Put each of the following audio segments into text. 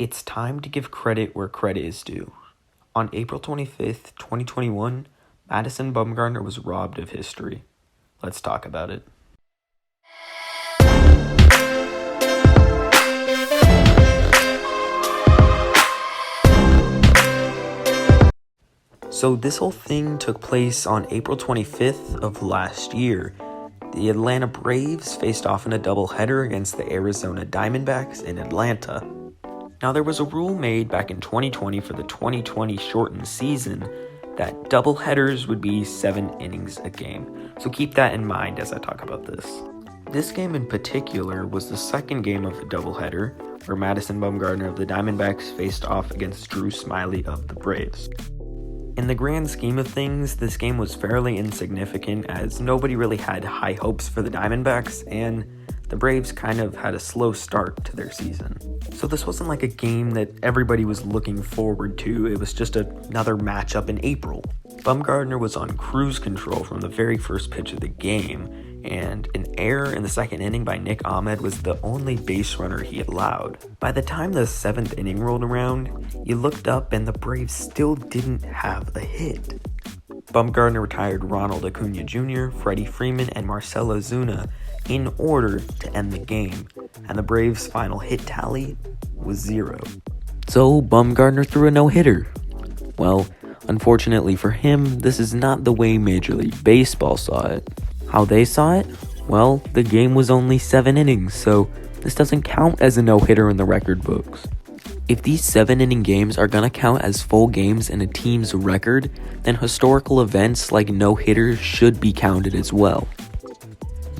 It's time to give credit where credit is due. On April 25th, 2021, Madison Bumgarner was robbed of history. Let's talk about it. So this whole thing took place on April 25th of last year. The Atlanta Braves faced off in a doubleheader against the Arizona Diamondbacks in Atlanta. Now, there was a rule made back in 2020 for the 2020 shortened season that doubleheaders would be 7 innings a game. So keep that in mind as I talk about this. This game in particular was the second game of the doubleheader, where Madison Bumgarner of the Diamondbacks faced off against Drew Smyly of the Braves. In the grand scheme of things, this game was fairly insignificant as nobody really had high hopes for the Diamondbacks, and the Braves kind of had a slow start to their season. So this wasn't like a game that everybody was looking forward to, it was just another matchup in April. Bumgarner was on cruise control from the very first pitch of the game, and an error in the second inning by Nick Ahmed was the only base runner he allowed. By the time the 7th inning rolled around, you looked up and the Braves still didn't have a hit. Bumgarner retired Ronald Acuna Jr., Freddie Freeman, and Marcell Ozuna in order to end the game, and the Braves' final hit tally was 0. So Bumgarner threw a no-hitter. Well, unfortunately for him, this is not the way Major League Baseball saw it. How they saw it? Well, the game was only 7 innings, so this doesn't count as a no-hitter in the record books. If these 7-inning games are gonna count as full games in a team's record, then historical events like no-hitters should be counted as well.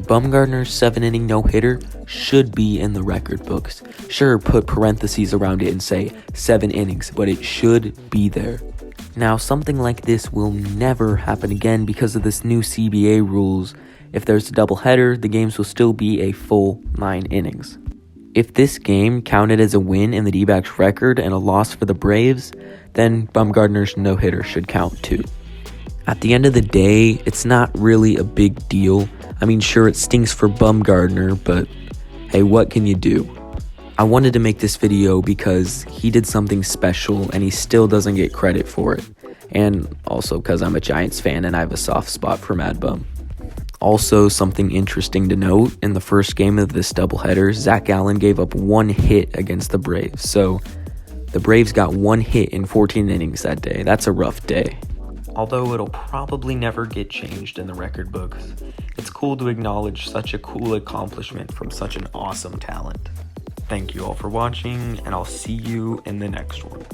Bumgarner's 7-inning no-hitter should be in the record books. Sure, put parentheses around it and say 7 innings, but it should be there. Now, something like this will never happen again because of this new CBA rules. If there's a doubleheader, the games will still be a full 9 innings. If this game counted as a win in the D-backs record and a loss for the Braves, then Bumgarner's no-hitter should count too. At the end of the day, it's not really a big deal. I mean, sure, it stinks for Bumgarner, but hey, what can you do? I wanted to make this video because he did something special and he still doesn't get credit for it. And also because I'm a Giants fan and I have a soft spot for Mad Bum. Also, something interesting to note, in the first game of this doubleheader, Zach Gallen gave up 1 hit against the Braves. So the Braves got 1 hit in 14 innings that day. That's a rough day. Although it'll probably never get changed in the record books, it's cool to acknowledge such a cool accomplishment from such an awesome talent. Thank you all for watching, and I'll see you in the next one.